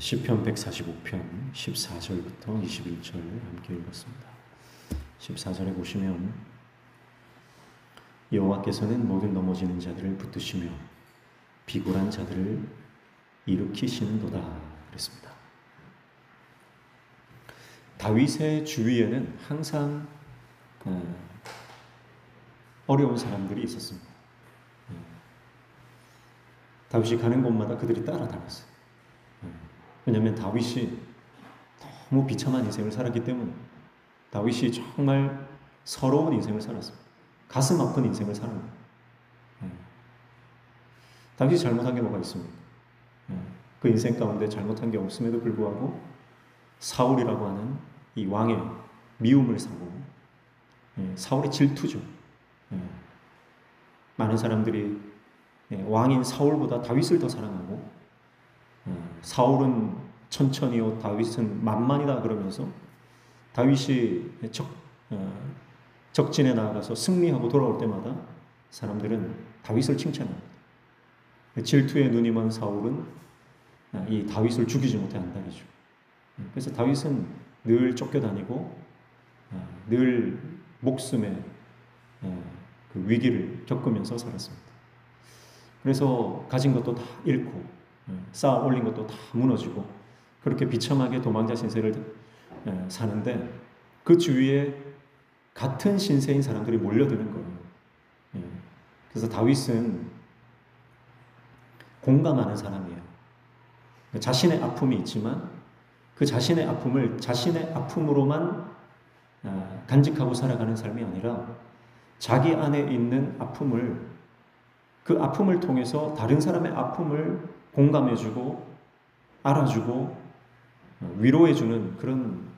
시편 145편 14절부터 21절 함께 읽었습니다. 14절에 보시면 여호와께서는 모든 넘어지는 자들을 붙드시며 비굴한 자들을 일으키시는도다 그랬습니다. 다윗의 주위에는 항상 어려운 사람들이 있었습니다. 다윗이 가는 곳마다 그들이 따라다녔어요. 왜냐하면 다윗이 너무 비참한 인생을 살았기 때문에 다윗이 정말 서러운 인생을 살았어요. 가슴 아픈 인생을 살았어요. 다윗이 잘못한 게 뭐가 있습니까? 그 인생 가운데 잘못한 게 없음에도 불구하고 사울이라고 하는 이 왕의 미움을 사고 사울의 질투죠. 많은 사람들이 왕인 사울보다 다윗을 더 사랑하고 사울은 천천히요 다윗은 만만이다 그러면서 다윗이 적진에 나아가서 승리하고 돌아올 때마다 사람들은 다윗을 칭찬합니다. 질투에 눈이 먼 사울은 이 다윗을 죽이지 못한다 이죠. 그래서 다윗은 늘 쫓겨다니고 늘 목숨의 그 위기를 겪으면서 살았습니다. 그래서 가진 것도 다 잃고 쌓아 올린 것도 다 무너지고 그렇게 비참하게 도망자 신세를 사는데 그 주위에 같은 신세인 사람들이 몰려드는 거예요. 그래서 다윗은 공감하는 사람이에요. 자신의 아픔이 있지만 그 자신의 아픔을 자신의 아픔으로만 간직하고 살아가는 삶이 아니라 자기 안에 있는 아픔을 그 아픔을 통해서 다른 사람의 아픔을 공감해주고 알아주고 위로해주는 그런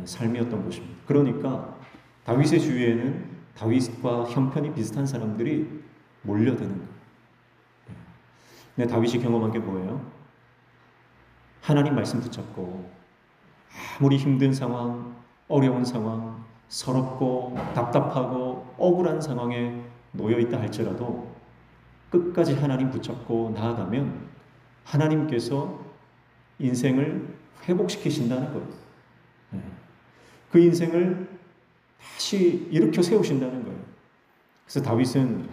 삶이었던 것입니다. 그러니까 다윗의 주위에는 다윗과 형편이 비슷한 사람들이 몰려드는 거예요. 근데 다윗이 경험한 게 뭐예요? 하나님 말씀 붙잡고 아무리 힘든 상황, 어려운 상황, 서럽고 답답하고 억울한 상황에 놓여있다 할지라도 끝까지 하나님 붙잡고 나아가면 하나님께서 인생을 회복시키신다는 거예요. 그 인생을 다시 일으켜 세우신다는 거예요. 그래서 다윗은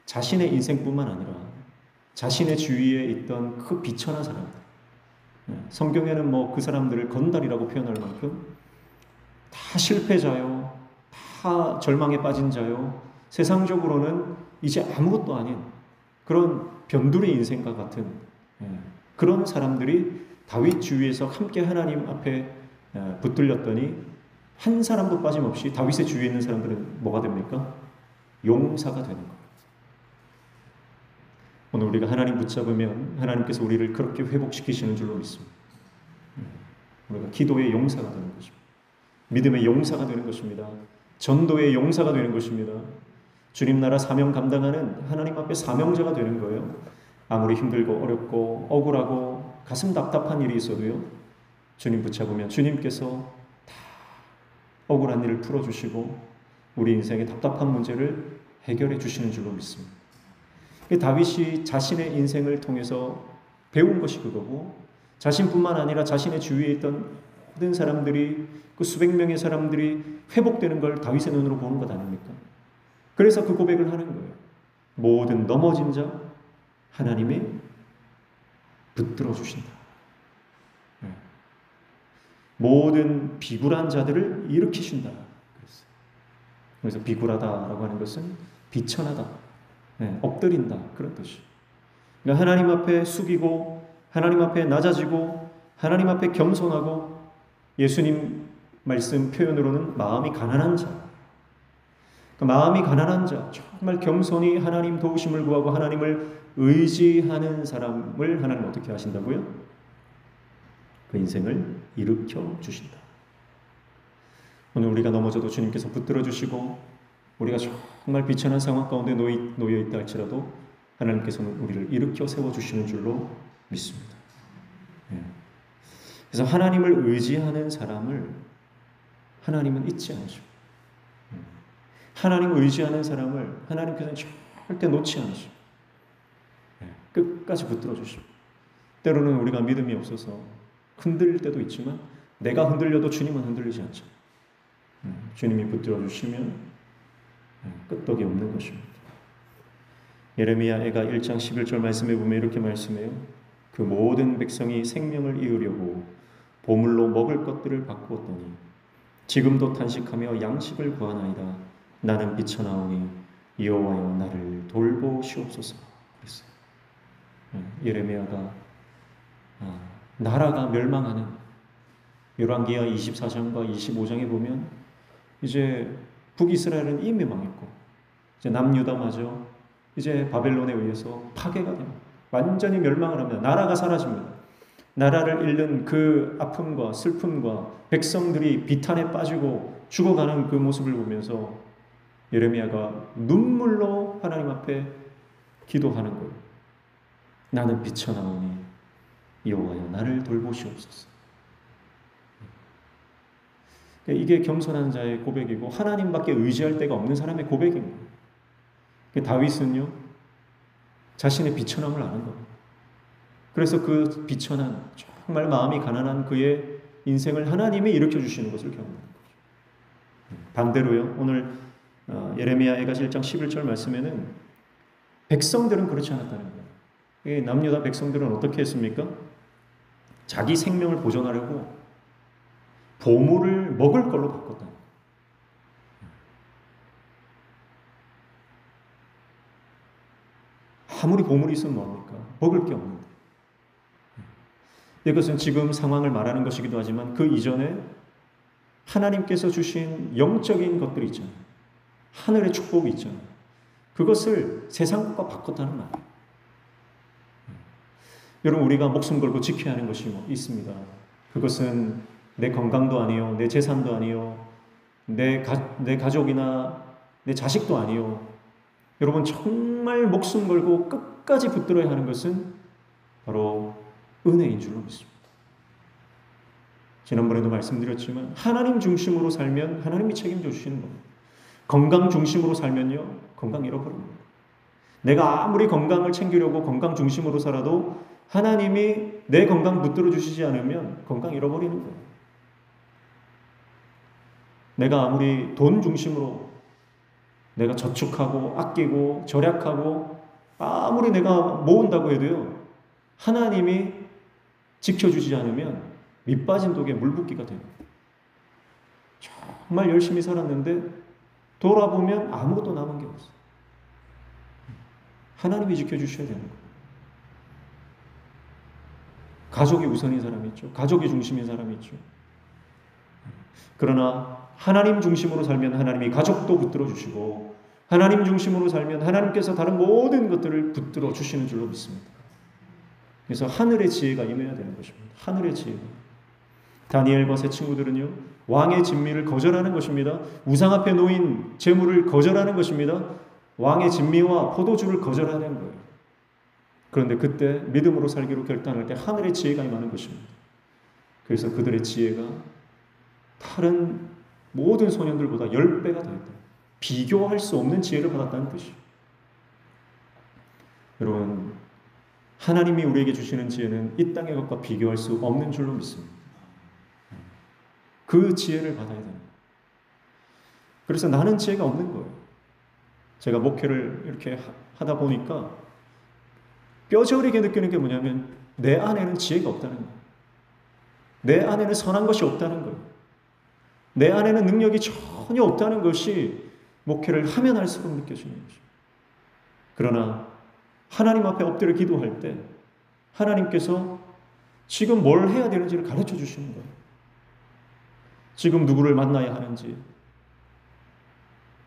자신의 인생뿐만 아니라 자신의 주위에 있던 그 비천한 사람들, 성경에는 뭐 그 사람들을 건달이라고 표현할 만큼 다 실패자요, 다 절망에 빠진 자요, 세상적으로는 이제 아무것도 아닌 그런 변두리 인생과 같은 그런 사람들이 다윗 주위에서 함께 하나님 앞에 붙들렸더니 한 사람도 빠짐없이 다윗의 주위에 있는 사람들은 뭐가 됩니까? 용사가 되는 거예요. 오늘 우리가 하나님 붙잡으면 하나님께서 우리를 그렇게 회복시키시는 줄로 믿습니다. 우리가 기도의 용사가 되는 것입니다. 믿음의 용사가 되는 것입니다. 전도의 용사가 되는 것입니다. 주님 나라 사명 감당하는 하나님 앞에 사명자가 되는 거예요. 아무리 힘들고 어렵고 억울하고 가슴 답답한 일이 있어도요, 주님 붙잡으면 주님께서 다 억울한 일을 풀어주시고 우리 인생의 답답한 문제를 해결해 주시는 줄로 믿습니다. 다윗이 자신의 인생을 통해서 배운 것이 그거고, 자신뿐만 아니라 자신의 주위에 있던 모든 사람들이, 그 수백 명의 사람들이 회복되는 걸 다윗의 눈으로 보는 것 아닙니까? 그래서 그 고백을 하는 거예요. 모든 넘어진 자 하나님이 붙들어 주신다. 모든 비굴한 자들을 일으키신다. 그래서 비굴하다라고 하는 것은 비천하다, 엎드린다 그런 뜻이에요. 그러니까 하나님 앞에 숙이고 하나님 앞에 낮아지고 하나님 앞에 겸손하고, 예수님 말씀 표현으로는 마음이 가난한 자, 마음이 가난한 자, 정말 겸손히 하나님 도우심을 구하고 하나님을 의지하는 사람을 하나님 어떻게 하신다고요? 그 인생을 일으켜 주신다. 오늘 우리가 넘어져도 주님께서 붙들어 주시고, 우리가 정말 비천한 상황 가운데 놓여 있다 할지라도 하나님께서는 우리를 일으켜 세워 주시는 줄로 믿습니다. 그래서 하나님을 의지하는 사람을 하나님은 잊지 않으십니다. 하나님을 의지하는 사람을 하나님께서는 절대 놓지 않으십니다. 끝까지 붙들어 주십니다. 때로는 우리가 믿음이 없어서 흔들릴 때도 있지만 내가 흔들려도 주님은 흔들리지 않죠. 주님이 붙들어 주시면 끄떡이 없는 것입니다. 예레미야가 1장 11절 말씀에 보면 이렇게 말씀해요. 그 모든 백성이 생명을 이으려고 보물로 먹을 것들을 바꾸었더니 지금도 탄식하며 양식을 구하나이다. 나는 비쳐나오니 여호와여 나를 돌보시옵소서. 그랬어요. 예레미야가 나라가 멸망하는 열왕기하 24장과 25장에 보면 이제 북이스라엘은 이미 망했고 이제 남유다마저 이제 바벨론에 의해서 파괴가 됩니다. 완전히 멸망을 합니다. 나라가 사라집니다. 나라를 잃는 그 아픔과 슬픔과 백성들이 비탄에 빠지고 죽어가는 그 모습을 보면서 예레미야가 눈물로 하나님 앞에 기도하는 거예요. 나는 비쳐나오니 여호와여 나를 돌보시옵소서. 이게 겸손한 자의 고백이고 하나님밖에 의지할 데가 없는 사람의 고백인 거예요. 다윗은요 자신의 비천함을 아는 겁니다. 그래서 그 비천한 정말 마음이 가난한 그의 인생을 하나님이 일으켜 주시는 것을 경험하는 거죠. 반대로요 오늘 예레미야가 1장 11절 말씀에는 백성들은 그렇지 않았다는 거예요. 남유다 백성들은 어떻게 했습니까? 자기 생명을 보존하려고 보물을 먹을 걸로 바꿨다. 아무리 보물이 있으면 뭐합니까? 먹을 게 없는데. 이것은 지금 상황을 말하는 것이기도 하지만 그 이전에 하나님께서 주신 영적인 것들이 있잖아요. 하늘의 축복이 있잖아요. 그것을 세상 것과 바꿨다는 말이에요. 여러분 우리가 목숨 걸고 지켜야 하는 것이 있습니다. 그것은 내 건강도 아니요, 내 재산도 아니요, 내 가족이나 내 자식도 아니요. 여러분 정말 목숨 걸고 끝까지 붙들어야 하는 것은 바로 은혜인 줄로 믿습니다. 지난번에도 말씀드렸지만 하나님 중심으로 살면 하나님이 책임져 주시는 겁니다. 건강 중심으로 살면요 건강 잃어버립니다. 내가 아무리 건강을 챙기려고 건강 중심으로 살아도 하나님이 내 건강 붙들어 주시지 않으면 건강 잃어버리는 거예요. 내가 아무리 돈 중심으로 내가 저축하고 아끼고 절약하고 아무리 내가 모은다고 해도요 하나님이 지켜주지 않으면 밑빠진 독에 물 붓기가 됩니다. 정말 열심히 살았는데 돌아보면 아무것도 남은 게 없어요. 하나님이 지켜주셔야 되는 거예요. 가족이 우선인 사람이 있죠. 가족이 중심인 사람이 있죠. 그러나 하나님 중심으로 살면 하나님이 가족도 붙들어 주시고 하나님 중심으로 살면 하나님께서 다른 모든 것들을 붙들어 주시는 줄로 믿습니다. 그래서 하늘의 지혜가 임해야 되는 것입니다. 하늘의 지혜가. 다니엘과 세 친구들은요 왕의 진미를 거절하는 것입니다. 우상 앞에 놓인 재물을 거절하는 것입니다. 왕의 진미와 포도주를 거절하는 거예요. 그런데 그때 믿음으로 살기로 결단할 때 하늘의 지혜가 임하는 것입니다. 그래서 그들의 지혜가 다른 모든 소년들보다 10배가 더했다. 비교할 수 없는 지혜를 받았다는 뜻이에요. 여러분, 하나님이 우리에게 주시는 지혜는 이 땅의 것과 비교할 수 없는 줄로 믿습니다. 그 지혜를 받아야 됩니다. 그래서 나는 지혜가 없는 거예요. 제가 목회를 이렇게 하다 보니까 뼈저리게 느끼는 게 뭐냐면 내 안에는 지혜가 없다는 거예요. 내 안에는 선한 것이 없다는 거예요. 내 안에는 능력이 전혀 없다는 것이 목회를 하면 할수록 느껴지는 것입니다. 그러나 하나님 앞에 엎드려 기도할 때 하나님께서 지금 뭘 해야 되는지를 가르쳐 주시는 거예요. 지금 누구를 만나야 하는지,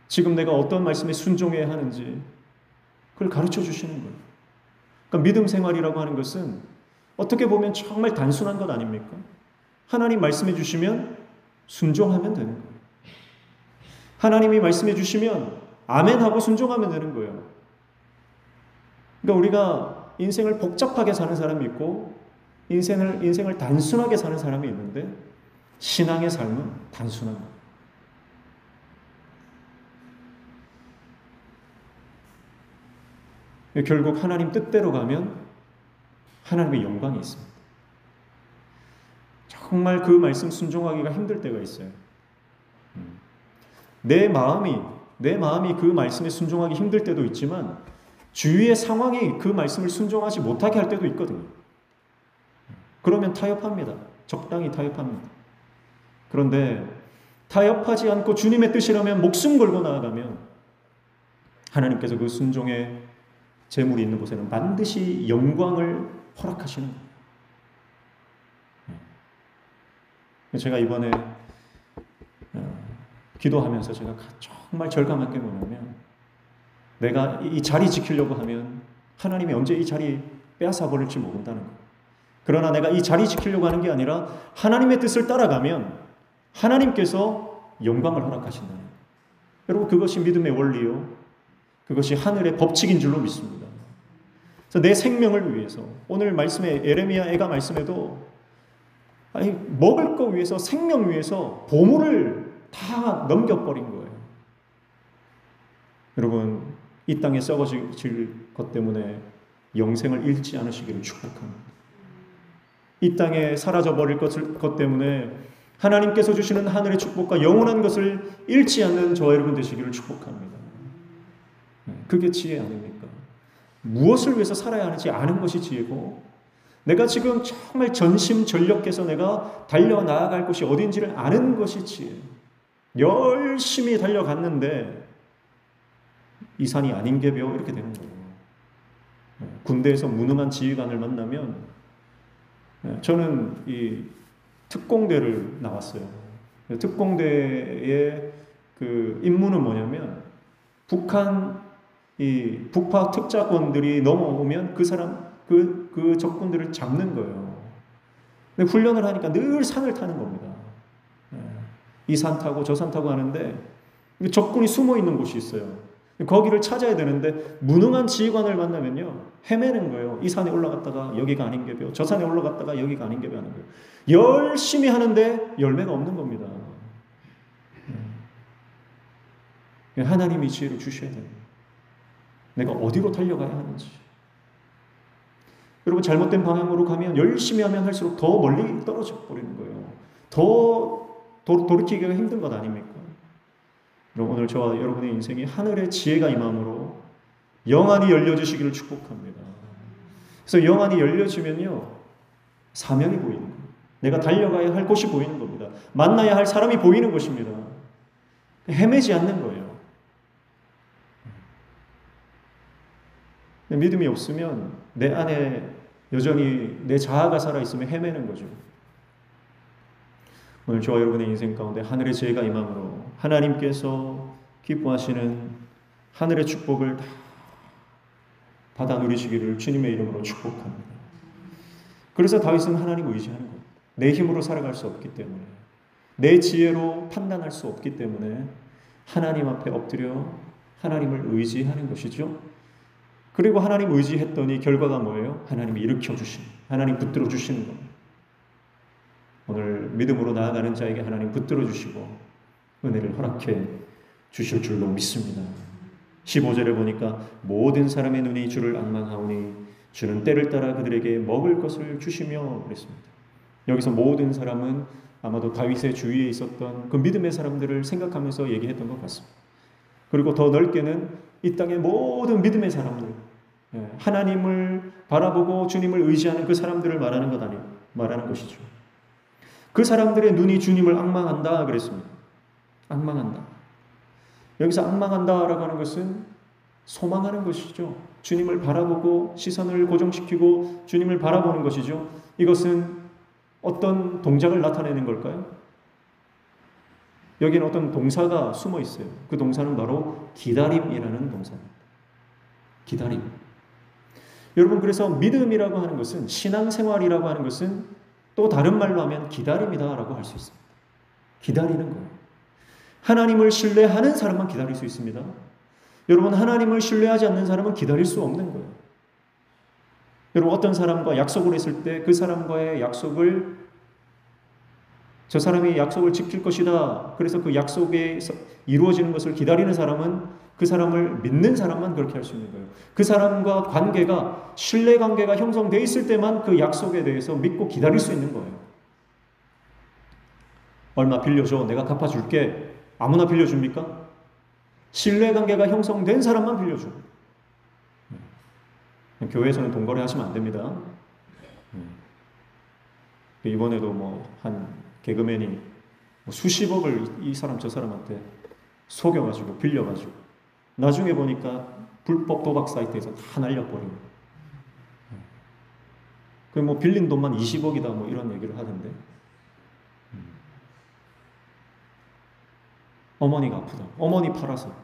지금 내가 어떤 말씀에 순종해야 하는지 그걸 가르쳐 주시는 거예요. 그러니까 믿음 생활이라고 하는 것은 어떻게 보면 정말 단순한 것 아닙니까? 하나님 말씀해 주시면 순종하면 되는 거예요. 하나님이 말씀해 주시면 아멘하고 순종하면 되는 거예요. 그러니까 우리가 인생을 복잡하게 사는 사람이 있고 인생을 단순하게 사는 사람이 있는데 신앙의 삶은 단순한 거예요. 결국 하나님 뜻대로 가면 하나님의 영광이 있습니다. 정말 그 말씀 순종하기가 힘들 때가 있어요. 내 마음이 그 말씀에 순종하기 힘들 때도 있지만 주위의 상황이 그 말씀을 순종하지 못하게 할 때도 있거든요. 그러면 타협합니다. 적당히 타협합니다. 그런데 타협하지 않고 주님의 뜻이라면 목숨 걸고 나아가면 하나님께서 그 순종의 재물이 있는 곳에는 반드시 영광을 허락하시는 거예요. 제가 이번에 기도하면서 제가 정말 절감한 게 뭐냐면, 내가 이 자리 지키려고 하면 하나님이 언제 이 자리 빼앗아 버릴지 모른다는 거예요. 그러나 내가 이 자리 지키려고 하는 게 아니라 하나님의 뜻을 따라가면 하나님께서 영광을 허락하신다는 거예요. 여러분, 그것이 믿음의 원리요, 그것이 하늘의 법칙인 줄로 믿습니다. 그래서 내 생명을 위해서, 오늘 말씀에 에레미야 애가 말씀에도 먹을 거 위해서, 생명 위해서 보물을 다 넘겨버린 거예요. 여러분, 이 땅에 썩어질 것 때문에 영생을 잃지 않으시기를 축복합니다. 이 땅에 사라져버릴 것 때문에 하나님께서 주시는 하늘의 축복과 영원한 것을 잃지 않는 저와 여러분 되시기를 축복합니다. 그게 지혜 아닙니까? 무엇을 위해서 살아야 하는지 아는 것이 지혜고, 내가 지금 정말 전심전력해서 내가 달려나아갈 곳이 어딘지를 아는 것이 지혜예요. 열심히 달려갔는데 이 산이 아닌게벼 이렇게 되는 거예요. 군대에서 무능한 지휘관을 만나면, 저는 이 특공대를 나왔어요. 특공대의 그 임무는 뭐냐면, 북파 특자권들이 넘어오면 그 적군들을 잡는 거예요. 근데 훈련을 하니까 늘 산을 타는 겁니다. 이 산 타고 저 산 타고 하는데 적군이 숨어 있는 곳이 있어요. 거기를 찾아야 되는데 무능한 지휘관을 만나면요, 헤매는 거예요. 이 산에 올라갔다가 여기가 아닌게벼, 저 산에 올라갔다가 여기가 아닌게벼 하는 거예요. 열심히 하는데 열매가 없는 겁니다. 하나님이 지혜를 주셔야 돼요. 내가 어디로 달려가야 하는지. 여러분, 잘못된 방향으로 가면, 열심히 하면 할수록 더 멀리 떨어져 버리는 거예요. 더 돌이키기가 힘든 것 아닙니까? 오늘 저와 여러분의 인생이 하늘의 지혜가 임함으로 영안이 열려주시기를 축복합니다. 그래서 영안이 열려지면요, 사명이 보이는 거예요. 내가 달려가야 할 곳이 보이는 겁니다. 만나야 할 사람이 보이는 것입니다. 헤매지 않는 거예요. 믿음이 없으면 내 안에 여전히 내 자아가 살아있으면 헤매는 거죠. 오늘 저와 여러분의 인생 가운데 하늘의 지혜가 임함으로 하나님께서 기뻐하시는 하늘의 축복을 다 받아 누리시기를 주님의 이름으로 축복합니다. 그래서 다윗은 하나님을 의지하는 겁니다. 내 힘으로 살아갈 수 없기 때문에, 내 지혜로 판단할 수 없기 때문에 하나님 앞에 엎드려 하나님을 의지하는 것이죠. 그리고 하나님 의지했더니 결과가 뭐예요? 하나님이 일으켜 주시는, 하나님 붙들어 주시는 겁니다. 오늘 믿음으로 나아가는 자에게 하나님 붙들어 주시고 은혜를 허락해 주실 줄로 믿습니다. 15절에 보니까 모든 사람의 눈이 주를 앙망하오니 주는 때를 따라 그들에게 먹을 것을 주시며 그랬습니다. 여기서 모든 사람은 아마도 다윗의 주위에 있었던 그 믿음의 사람들을 생각하면서 얘기했던 것 같습니다. 그리고 더 넓게는 이 땅의 모든 믿음의 사람들, 하나님을 바라보고 주님을 의지하는 그 사람들을 말하는 것이죠. 그 사람들의 눈이 주님을 앙망한다 그랬습니다. 앙망한다. 여기서 앙망한다라고 하는 것은 소망하는 것이죠. 주님을 바라보고 시선을 고정시키고 주님을 바라보는 것이죠. 이것은 어떤 동작을 나타내는 걸까요? 여기는 어떤 동사가 숨어 있어요. 그 동사는 바로 기다림이라는 동사입니다. 기다림. 여러분, 그래서 믿음이라고 하는 것은, 신앙생활이라고 하는 것은 또 다른 말로 하면 기다림이다라고 할 수 있습니다. 기다리는 거예요. 하나님을 신뢰하는 사람만 기다릴 수 있습니다. 여러분, 하나님을 신뢰하지 않는 사람은 기다릴 수 없는 거예요. 여러분, 어떤 사람과 약속을 했을 때 그 사람과의 약속을, 저 사람이 약속을 지킬 것이다, 그래서 그 약속에 이루어지는 것을 기다리는 사람은 그 사람을 믿는 사람만 그렇게 할 수 있는 거예요. 그 사람과 관계가, 신뢰 관계가 형성되어 있을 때만 그 약속에 대해서 믿고 기다릴 수 있는 거예요. 얼마 빌려줘. 내가 갚아줄게. 아무나 빌려줍니까? 신뢰관계가 형성된 사람만 빌려줘. 교회에서는 돈 거래하시면 안 됩니다. 이번에도 뭐 한 개그맨이 수십억을 이 사람 저 사람한테 속여가지고 빌려가지고 나중에 보니까 불법 도박 사이트에서 다 날려버린 거예요. 그 뭐 빌린 돈만 20억이다 뭐 이런 얘기를 하던데. 어머니가 아프다. 어머니 팔아서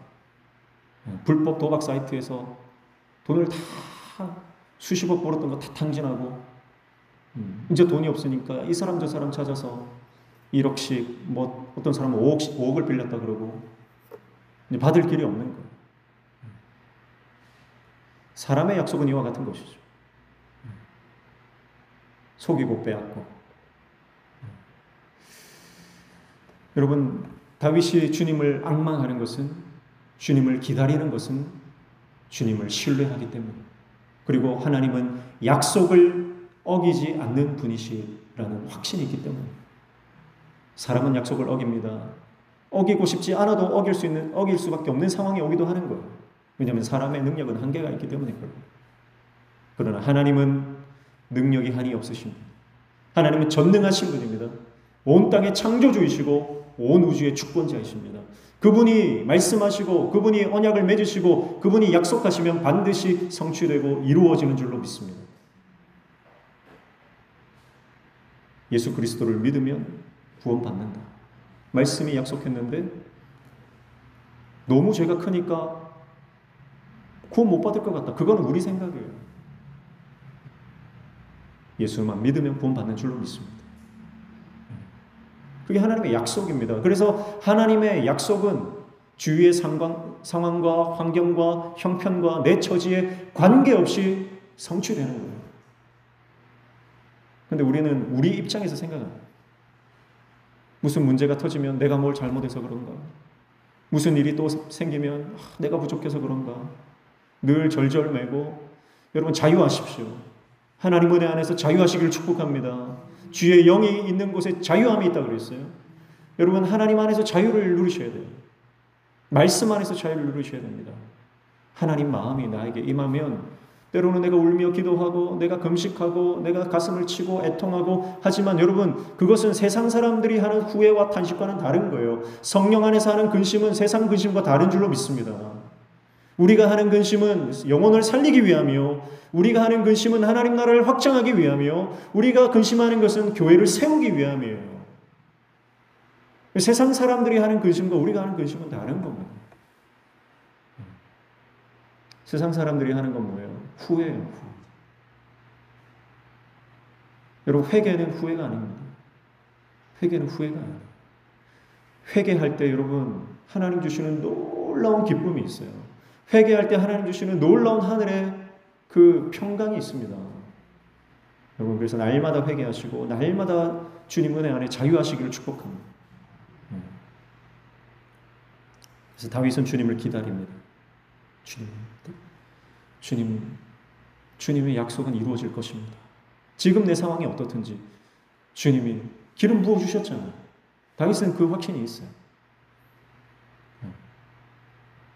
불법 도박 사이트에서 돈을 다 수십억 벌었던 거 다 탕진하고 이제 돈이 없으니까 이 사람 저 사람 찾아서 1억씩 뭐 어떤 사람은 5억을 빌렸다 그러고 이제 받을 길이 없는 거예요. 사람의 약속은 이와 같은 것이죠. 속이고 빼앗고. 여러분, 다윗이 주님을 앙망하는 것은, 주님을 기다리는 것은 주님을 신뢰하기 때문에, 그리고 하나님은 약속을 어기지 않는 분이시라는 확신이 있기 때문에. 사람은 약속을 어깁니다. 어기고 싶지 않아도 어길 수밖에 없는 상황이 오기도 하는 거예요. 왜냐하면 사람의 능력은 한계가 있기 때문에 그래요. 그러나 하나님은 능력이 한이 없으십니다. 하나님은 전능하신 분입니다. 온 땅의 창조주이시고 온 우주의 주권자이십니다. 그분이 말씀하시고 그분이 언약을 맺으시고 그분이 약속하시면 반드시 성취되고 이루어지는 줄로 믿습니다. 예수 그리스도를 믿으면 구원받는다. 말씀이 약속했는데 너무 죄가 크니까 구원 못 받을 것 같다. 그건 우리 생각이에요. 예수만 믿으면 구원받는 줄로 믿습니다. 그게 하나님의 약속입니다. 그래서 하나님의 약속은 주위의 상황과 환경과 형편과 내 처지에 관계없이 성취되는 거예요. 그런데 우리는 우리 입장에서 생각합니다. 무슨 문제가 터지면 내가 뭘 잘못해서 그런가? 무슨 일이 또 생기면 내가 부족해서 그런가? 늘 절절매고. 여러분, 자유하십시오. 하나님 은혜 안에서 자유하시기를 축복합니다. 주의 영이 있는 곳에 자유함이 있다고 그랬어요. 여러분, 하나님 안에서 자유를 누리셔야 돼요. 말씀 안에서 자유를 누리셔야 됩니다. 하나님 마음이 나에게 임하면 때로는 내가 울며 기도하고 내가 금식하고 내가 가슴을 치고 애통하고 하지만 여러분, 그것은 세상 사람들이 하는 후회와 탄식과는 다른 거예요. 성령 안에서 하는 근심은 세상 근심과 다른 줄로 믿습니다. 우리가 하는 근심은 영혼을 살리기 위함이요, 우리가 하는 근심은 하나님 나라를 확장하기 위함이요, 우리가 근심하는 것은 교회를 세우기 위함이에요. 세상 사람들이 하는 근심과 우리가 하는 근심은 다른 겁니다. 세상 사람들이 하는 건 뭐예요? 후회예요. 후회. 여러분, 회개는 후회가 아닙니다. 회개는 후회가 아니에요. 회개할 때 여러분, 하나님 주시는 놀라운 기쁨이 있어요. 회개할 때 하나님 주시는 놀라운 하늘의 그 평강이 있습니다. 여러분, 그래서 날마다 회개하시고 날마다 주님 은혜 안에 자유하시기를 축복합니다. 그래서 다윗은 주님을 기다립니다. 주님의 약속은 이루어질 것입니다. 지금 내 상황이 어떻든지 주님이 기름 부어주셨잖아요. 다윗은 그 확신이 있어요.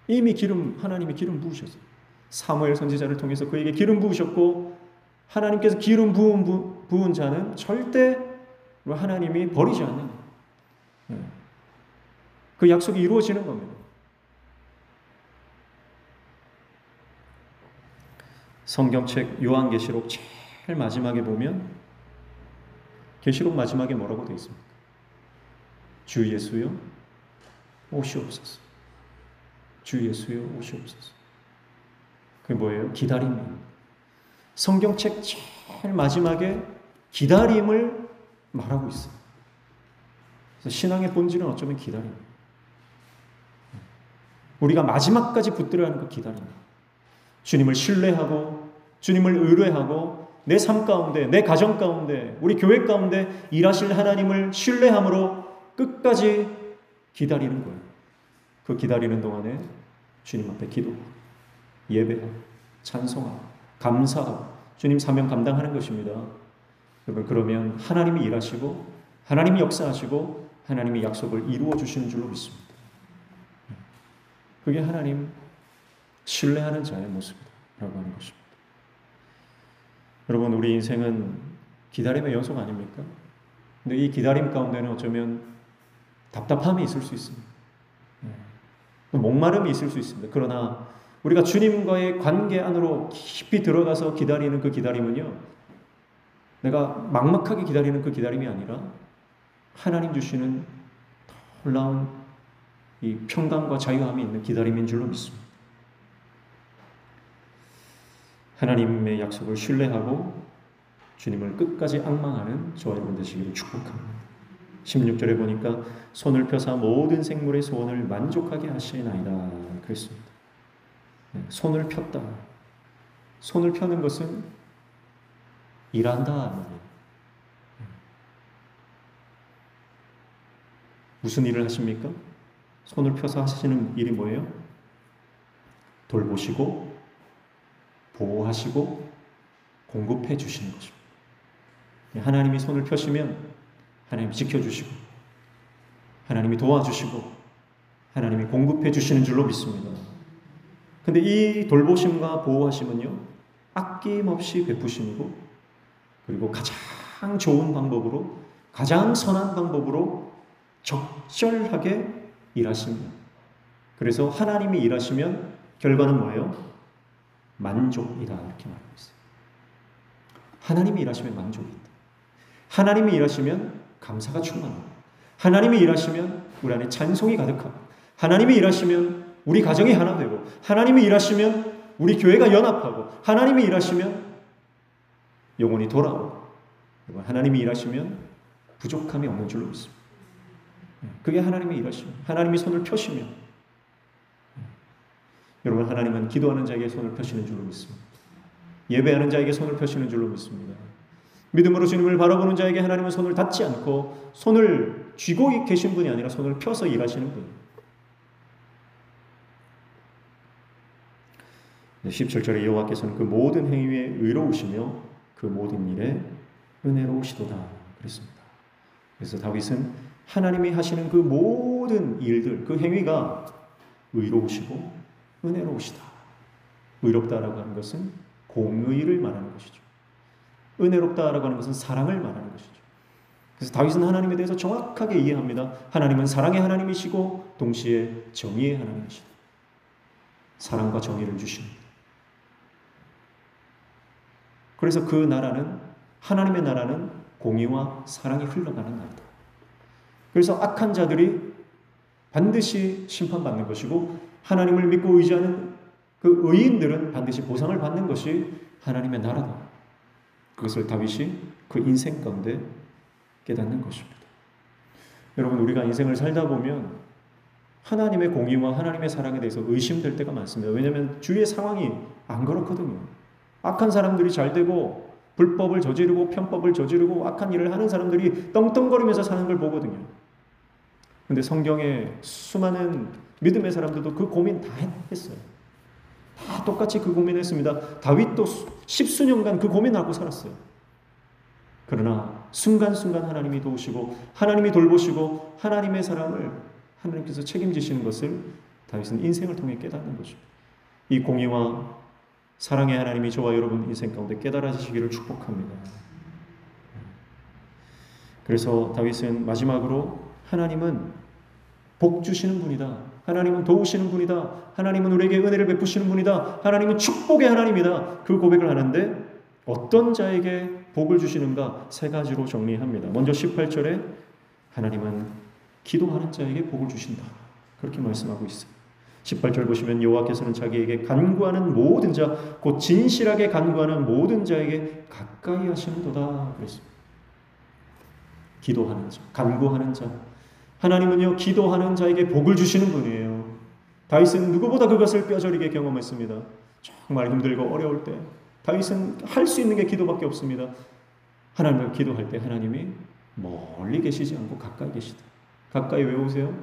이미 하나님이 기름 부으셨어요. 사무엘 선지자를 통해서 그에게 기름 부으셨고, 하나님께서 기름 부은 자는 절대 하나님이 버리지 않는, 그 약속이 이루어지는 겁니다. 성경책 요한계시록 제일 마지막에 보면 계시록 마지막에 뭐라고 되어 있습니까? 주 예수여 오시옵소서. 주 예수여 오시옵소서. 그게 뭐예요? 기다림입니다. 성경책 제일 마지막에 기다림을 말하고 있어요. 그래서 신앙의 본질은 어쩌면 기다림입니다. 우리가 마지막까지 붙들어야 하는 그 기다림입니다. 주님을 신뢰하고 주님을 의뢰하고 내 삶 가운데, 내 가정 가운데, 우리 교회 가운데 일하실 하나님을 신뢰함으로 끝까지 기다리는 거예요. 그 기다리는 동안에 주님 앞에 기도하고 예배하고 찬송하고 감사하고 주님 사명 감당하는 것입니다. 여러분, 그러면 하나님이 일하시고 하나님이 역사하시고 하나님이 약속을 이루어 주시는 줄로 믿습니다. 그게 하나님 신뢰하는 자의 모습이라고 하는 것입니다. 여러분, 우리 인생은 기다림의 연속 아닙니까? 근데 이 기다림 가운데는 어쩌면 답답함이 있을 수 있습니다. 목마름이 있을 수 있습니다. 그러나 우리가 주님과의 관계 안으로 깊이 들어가서 기다리는 그 기다림은요, 내가 막막하게 기다리는 그 기다림이 아니라 하나님 주시는 놀라운 이 평강과 자유함이 있는 기다림인 줄로 믿습니다. 하나님의 약속을 신뢰하고 주님을 끝까지 앙망하는 저와 여러분 되시기를 축복합니다. 16절에 보니까 손을 펴사 모든 생물의 소원을 만족하게 하시나이다 그랬습니다. 손을 폈다. 손을 펴는 것은 일한다 말이에요. 무슨 일을 하십니까? 손을 펴서 하시는 일이 뭐예요? 돌보시고 보호하시고 공급해 주시는 것입니다. 하나님이 손을 펴시면 하나님이 지켜주시고 하나님이 도와주시고 하나님이 공급해 주시는 줄로 믿습니다. 근데 이 돌보심과 보호하심은요, 아낌없이 베푸심이고, 그리고 가장 좋은 방법으로, 가장 선한 방법으로 적절하게 일하십니다. 그래서 하나님이 일하시면 결과는 뭐예요? 만족이다 이렇게 말하고 있어요. 하나님이 일하시면 만족이 있다. 하나님이 일하시면 감사가 충만하고, 하나님이 일하시면 우리 안에 찬송이 가득하고, 하나님이 일하시면 우리 가정이 하나 되고, 하나님이 일하시면 우리 교회가 연합하고, 하나님이 일하시면 영혼이 돌아오고, 그리고 하나님이 일하시면 부족함이 없는 줄로 믿습니다. 그게 하나님의 일하시면, 하나님이 손을 펴시면, 여러분, 하나님은 기도하는 자에게 손을 펴시는 줄로 믿습니다. 예배하는 자에게 손을 펴시는 줄로 믿습니다. 믿음으로 주님을 바라보는 자에게 하나님은 손을 닫지 않고 손을 쥐고 계신 분이 아니라 손을 펴서 일하시는 분입니다. 17절에 여호와께서는 그 모든 행위에 의로우시며 그 모든 일에 은혜로우시도다 그랬습니다. 그래서 다윗은 하나님이 하시는 그 모든 일들, 그 행위가 의로우시고 은혜로우시다. 의롭다라고 하는 것은 공의를 말하는 것이죠. 은혜롭다라고 하는 것은 사랑을 말하는 것이죠. 그래서 다윗은 하나님에 대해서 정확하게 이해합니다. 하나님은 사랑의 하나님이시고 동시에 정의의 하나님이시다. 사랑과 정의를 주십니다. 그래서 그 나라는, 하나님의 나라는 공의와 사랑이 흘러가는 나라다. 그래서 악한 자들이 반드시 심판받는 것이고, 하나님을 믿고 의지하는 그 의인들은 반드시 보상을 받는 것이 하나님의 나라다. 그것을 다윗이 그 인생 가운데 깨닫는 것입니다. 여러분, 우리가 인생을 살다 보면 하나님의 공의와 하나님의 사랑에 대해서 의심될 때가 많습니다. 왜냐하면 주위의 상황이 안 그렇거든요. 악한 사람들이 잘 되고 불법을 저지르고 편법을 저지르고 악한 일을 하는 사람들이 떵떵거리면서 사는 걸 보거든요. 그런데 성경에 수많은 믿음의 사람들도 그 고민 다 했어요. 다 똑같이 그 고민했습니다. 다윗도 십수년간 그 고민하고 살았어요. 그러나 순간순간 하나님이 도우시고 하나님이 돌보시고 하나님의 사랑을 하나님께서 책임지시는 것을 다윗은 인생을 통해 깨닫는 것입니다. 이 공의와 사랑의 하나님이 저와 여러분 인생 가운데 깨달아지시기를 축복합니다. 그래서 다윗은 마지막으로 하나님은 복 주시는 분이다. 하나님은 도우시는 분이다. 하나님은 우리에게 은혜를 베푸시는 분이다. 하나님은 축복의 하나님이다. 그 고백을 하는데 어떤 자에게 복을 주시는가 세 가지로 정리합니다. 먼저 18절에 하나님은 기도하는 자에게 복을 주신다. 그렇게 말씀하고 있어요. 18절 보시면 여호와께서는 자기에게 간구하는 모든 자, 곧 진실하게 간구하는 모든 자에게 가까이 하시는도다 그랬습니다. 기도하는 자, 간구하는 자. 하나님은요, 기도하는 자에게 복을 주시는 분이에요. 다윗은 누구보다 그것을 뼈저리게 경험했습니다. 정말 힘들고 어려울 때 다윗은 할 수 있는 게 기도밖에 없습니다. 하나님을 기도할 때 하나님이 멀리 계시지 않고 가까이 계시다. 가까이 왜 오세요?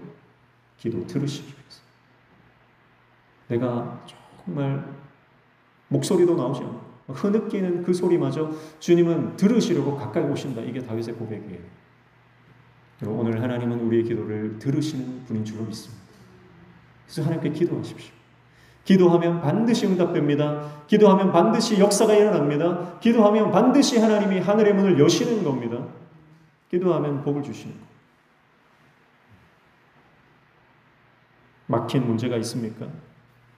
기도 들으시기 위해서. 내가 정말 목소리도 나오지 않고 흐느끼는 그 소리마저 주님은 들으시려고 가까이 오신다. 이게 다윗의 고백이에요. 그리고 오늘 하나님은 우리의 기도를 들으시는 분인 줄로 믿습니다. 그래서 하나님께 기도하십시오. 기도하면 반드시 응답됩니다. 기도하면 반드시 역사가 일어납니다. 기도하면 반드시 하나님이 하늘의 문을 여시는 겁니다. 기도하면 복을 주시는 겁니다. 막힌 문제가 있습니까?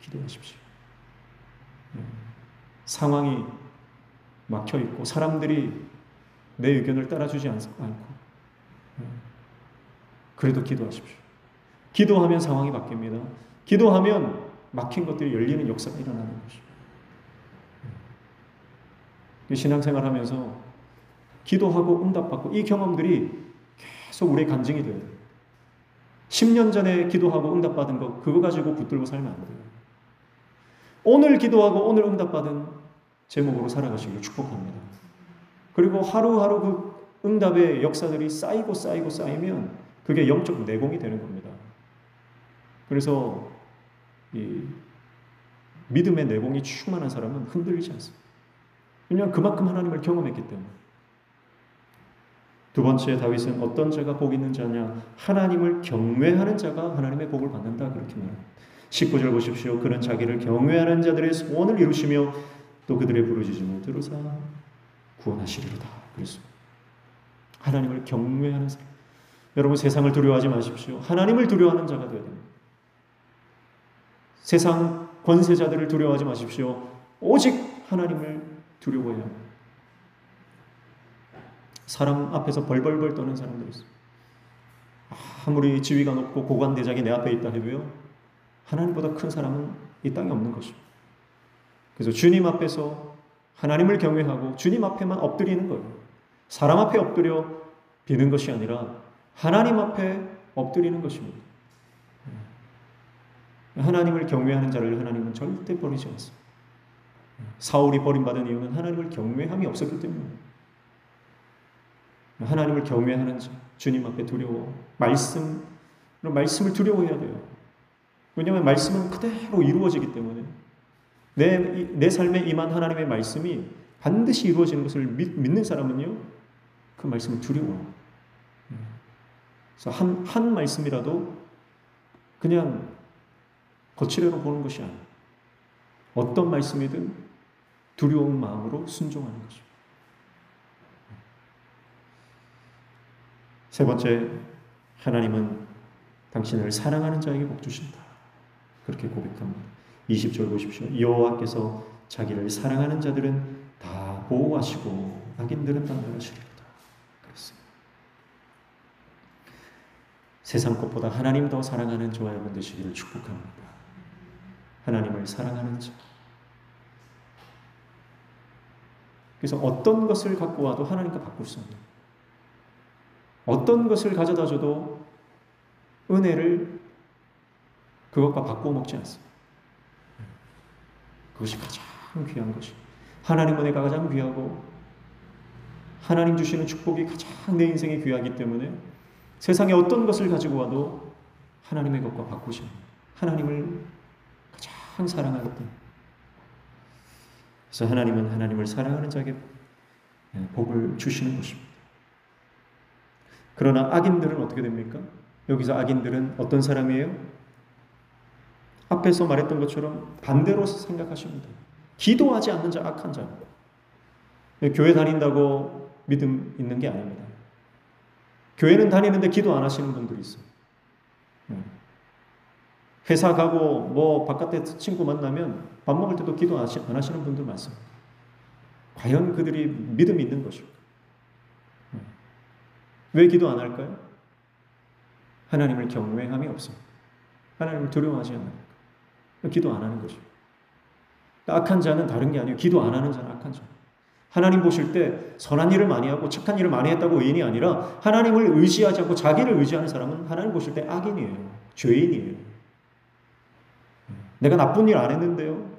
기도하십시오. 상황이 막혀 있고 사람들이 내 의견을 따라주지 않고 그래도 기도하십시오. 기도하면 상황이 바뀝니다. 기도하면 막힌 것들이 열리는 역사가 일어나는 것입니다. 신앙생활하면서 기도하고 응답받고 이 경험들이 계속 우리의 간증이 돼요. 10년 전에 기도하고 응답받은 거 그거 가지고 붙들고 살면 안 돼요. 오늘 기도하고 오늘 응답받은 제목으로 살아가시기를 축복합니다. 그리고 하루하루 그 응답의 역사들이 쌓이면 그게 영적 내공이 되는 겁니다. 그래서 이 믿음의 내공이 충만한 사람은 흔들리지 않습니다. 왜냐하면 그만큼 하나님을 경험했기 때문에. 두 번째, 다윗은 어떤 자가 복 있는 자냐? 하나님을 경외하는 자가 하나님의 복을 받는다 그렇게 말합니다. 19절 보십시오. 그는 자기를 경외하는 자들의 소원을 이루시며 또 그들의 부르짖음을 들으사 구원하시리로다. 그래서 하나님을 경외하는 사람. 여러분 세상을 두려워하지 마십시오. 하나님을 두려워하는 자가 되어야 됩니다. 세상 권세자들을 두려워하지 마십시오. 오직 하나님을 두려워해야 합니다. 사람 앞에서 벌벌벌 떠는 사람들이 있어요. 아무리 지위가 높고 고관대작이 내 앞에 있다 해도요. 하나님보다 큰 사람은 이 땅에 없는 것입니다. 그래서 주님 앞에서 하나님을 경외하고 주님 앞에만 엎드리는 거예요. 사람 앞에 엎드려 비는 것이 아니라 하나님 앞에 엎드리는 것입니다. 하나님을 경외하는 자를 하나님은 절대 버리지 않습니다. 사울이 버림받은 이유는 하나님을 경외함이 없었기 때문입니다. 하나님을 경외하는 자, 주님 앞에 두려워, 말씀을 두려워해야 돼요. 왜냐하면 말씀은 그대로 이루어지기 때문에 내 삶에 임한 하나님의 말씀이 반드시 이루어지는 것을 믿는 사람은요, 그 말씀을 두려워해요. 그래서 한 말씀이라도 그냥 거칠애로 보는 것이 아니에요. 어떤 말씀이든 두려운 마음으로 순종하는 것입니다. 세 번째, 하나님은 당신을 사랑하는 자에게 복 주신다. 그렇게 고백합니다. 20절 보십시오. 여호와께서 자기를 사랑하는 자들은 다 보호하시고 악인들은 단절하시리로다. 그렇습니다. 세상 것보다 하나님 더 사랑하는 저와 여러분 되시기를 축복합니다. 하나님을 사랑하는 자. 그래서 어떤 것을 갖고 와도 하나님과 바꿀 수 없는, 어떤 것을 가져다 줘도 은혜를 그것과 바꾸어 먹지 않습니다. 그것이 가장 귀한 것입니다. 하나님 은혜가 가장 귀하고 하나님 주시는 축복이 가장 내 인생에 귀하기 때문에 세상에 어떤 것을 가지고 와도 하나님의 것과 바꾸지 않습니다. 하나님을 가장 사랑하기 때문에. 그래서 하나님은 하나님을 사랑하는 자에게 복을 주시는 것입니다. 그러나 악인들은 어떻게 됩니까? 여기서 악인들은 어떤 사람이에요? 앞에서 말했던 것처럼 반대로 생각하시면 돼요. 기도하지 않는 자, 악한 자. 교회 다닌다고 믿음 있는 게 아닙니다. 교회는 다니는데 기도 안 하시는 분들이 있어요. 회사 가고 바깥에 친구 만나면 밥 먹을 때도 기도 안 하시는 분들 많습니다. 과연 그들이 믿음이 있는 것일까? 왜 기도 안 할까요? 하나님을 경외함이 없습니다. 하나님을 두려워하지 않아요. 기도 안 하는 거죠. 악한 자는 다른 게 아니에요. 기도 안 하는 자는 악한 자. 하나님 보실 때 선한 일을 많이 하고 착한 일을 많이 했다고 의인이 아니라 하나님을 의지하지 않고 자기를 의지하는 사람은 하나님 보실 때 악인이에요. 죄인이에요. 내가 나쁜 일 안 했는데요.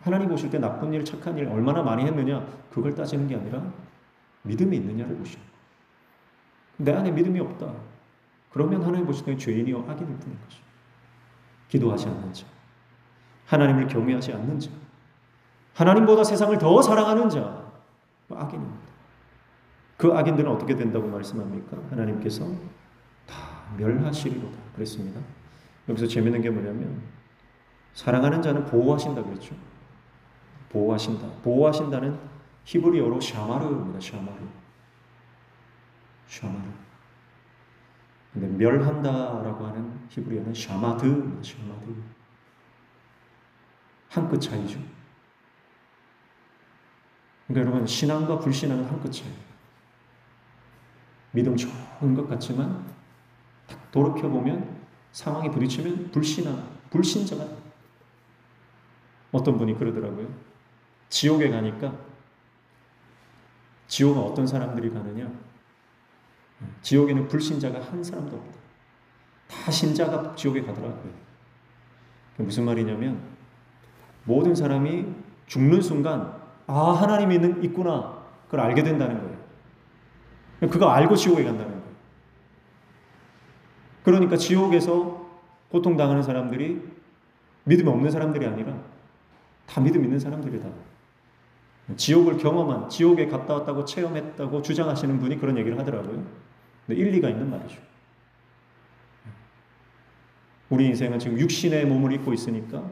하나님 보실 때 나쁜 일, 착한 일 얼마나 많이 했느냐 그걸 따지는 게 아니라 믿음이 있느냐를 보시는 거예요. 내 안에 믿음이 없다. 그러면 하나님 보실 때 죄인이요 악인일 뿐인 거죠. 기도하지 않는 자, 하나님을 경외하지 않는 자, 하나님보다 세상을 더 사랑하는 자, 악인입니다. 그 악인들은 어떻게 된다고 말씀합니까? 하나님께서 다 멸하시리로다 그랬습니다. 여기서 재밌는 게 뭐냐면 사랑하는 자는 보호하신다 그랬죠. 보호하신다. 보호하신다는 히브리어로 샤마르입니다. 샤마르. 근데 멸한다라고 하는 히브리어는 샤마드. 한 끗 차이죠. 그러니까 여러분, 신앙과 불신앙은 한 끗 차이. 믿음 좋은 것 같지만 딱 돌이켜보면 상황이 부딪히면 불신자가. 어떤 분이 그러더라고요. 지옥에 가니까, 지옥은 어떤 사람들이 가느냐? 지옥에는 불신자가 한 사람도 없다. 다 신자가 지옥에 가더라고요. 무슨 말이냐면 모든 사람이 죽는 순간 하나님이 있구나 그걸 알게 된다는 거예요. 그거 알고 지옥에 간다는 거예요. 그러니까 지옥에서 고통당하는 사람들이 믿음이 없는 사람들이 아니라 다 믿음 있는 사람들이다. 지옥을 경험한, 지옥에 갔다 왔다고 체험했다고 주장하시는 분이 그런 얘기를 하더라고요. 근데 일리가 있는 말이죠. 우리 인생은 지금 육신의 몸을 입고 있으니까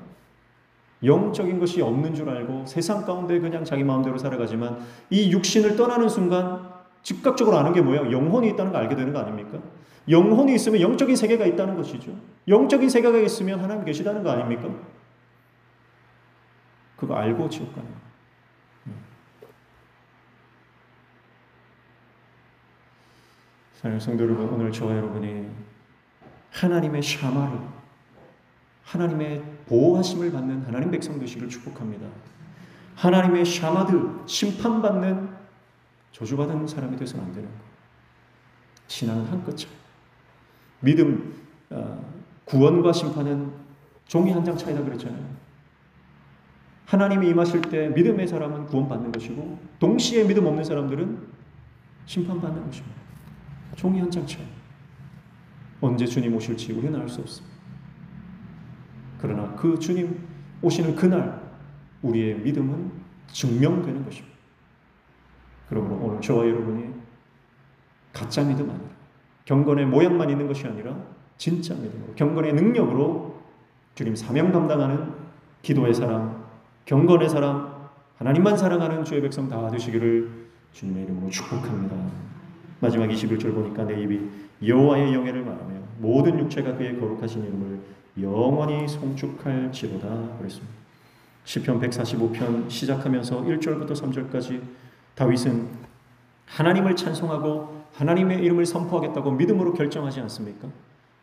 영적인 것이 없는 줄 알고 세상 가운데 그냥 자기 마음대로 살아가지만 이 육신을 떠나는 순간 즉각적으로 아는 게 뭐예요? 영혼이 있다는 걸 알게 되는 거 아닙니까? 영혼이 있으면 영적인 세계가 있다는 것이죠. 영적인 세계가 있으면 하나님 계시다는 거 아닙니까? 그거 알고 지옥 가는 거예요. 사랑하는 성도 여러분, 오늘 저와 여러분이 하나님의 샤마르, 하나님의 보호하심을 받는 하나님 백성 되시기를 축복합니다. 하나님의 샤마드, 심판받는 저주받은 사람이 되서는 안 되는 거예요. 신앙은 한 끗 차이. 믿음, 구원과 심판은 종이 한 장 차이다 그랬잖아요. 하나님이 임하실 때 믿음의 사람은 구원받는 것이고 동시에 믿음 없는 사람들은 심판받는 것입니다. 종이 한 장 차이. 언제 주님 오실지 우리는 알 수 없습니다. 그러나 그 주님 오시는 그날 우리의 믿음은 증명되는 것입니다. 그러므로 오늘 저와 여러분이 가짜 믿음 아니라 경건의 모양만 있는 것이 아니라 진짜 믿음으로 경건의 능력으로 주님 사명 감당하는 기도의 사람, 경건의 사람, 하나님만 사랑하는 주의 백성 다 되시기를 주님의 이름으로 축복합니다. 마지막 21절 보니까 내 입이 여호와의 영예를 말하며 모든 육체가 그의 거룩하신 이름을 영원히 송축할지로다 그랬습니다. 시편 145편 시작하면서 1절부터 3절까지 다윗은 하나님을 찬송하고 하나님의 이름을 선포하겠다고 믿음으로 결정하지 않습니까?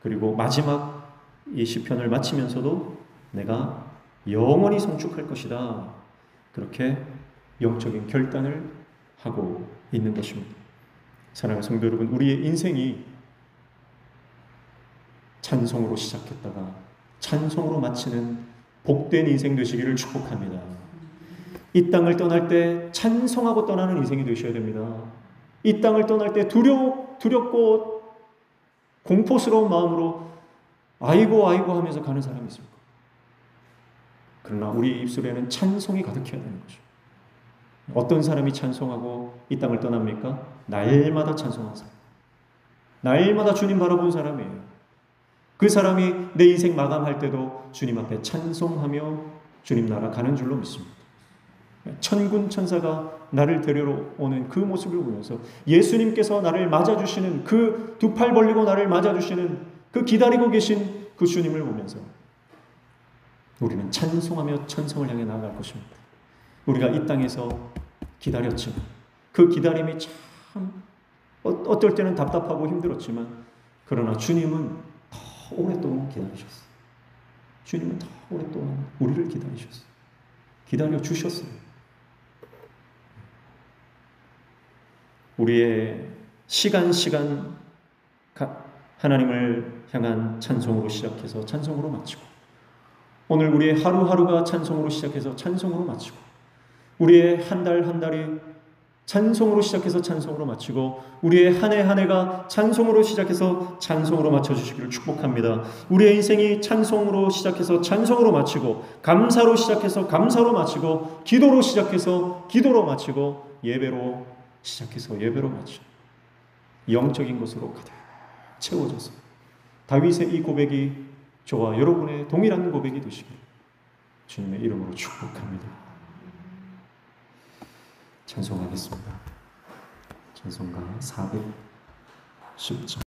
그리고 마지막 이 시편을 마치면서도 내가 영원히 송축할 것이다. 그렇게 영적인 결단을 하고 있는 것입니다. 사랑하는 성도 여러분, 우리의 인생이 찬송으로 시작했다가 찬송으로 마치는 복된 인생 되시기를 축복합니다. 이 땅을 떠날 때 찬송하고 떠나는 인생이 되셔야 됩니다. 이 땅을 떠날 때 두렵고 공포스러운 마음으로 아이고 하면서 가는 사람이 있습니까? 그러나 우리 입술에는 찬송이 가득해야 되는 거죠. 어떤 사람이 찬송하고 이 땅을 떠납니까? 날마다 찬송한 사람. 날마다 주님 바라본 사람이에요. 그 사람이 내 인생 마감할 때도 주님 앞에 찬송하며 주님 나라 가는 줄로 믿습니다. 천군 천사가 나를 데리러 오는 그 모습을 보면서 예수님께서 나를 맞아주시는 그 두 팔 벌리고 나를 맞아주시는 그 기다리고 계신 그 주님을 보면서 우리는 찬송하며 천성을 향해 나아갈 것입니다. 우리가 이 땅에서 기다렸지만 그 기다림이 참 어떨 때는 답답하고 힘들었지만 그러나 주님은 더 오랫동안 기다리셨어요. 주님은 더 오랫동안 우리를 기다리셨어요. 기다려 주셨어요. 우리의 시간 하나님을 향한 찬송으로 시작해서 찬송으로 마치고 오늘 우리의 하루하루가 찬송으로 시작해서 찬송으로 마치고 우리의 한 달이 찬송으로 시작해서 찬송으로 마치고 우리의 한 해가 찬송으로 시작해서 찬송으로 맞춰주시기를 축복합니다. 우리의 인생이 찬송으로 시작해서 찬송으로 마치고 감사로 시작해서 감사로 마치고 기도로 시작해서 기도로 마치고 예배로 시작해서 예배로 마치 영적인 것으로 가득 채워져서 다윗의 이 고백이 저와 여러분의 동일한 고백이 되시길 주님의 이름으로 축복합니다. 찬송하겠습니다. 찬송가 410장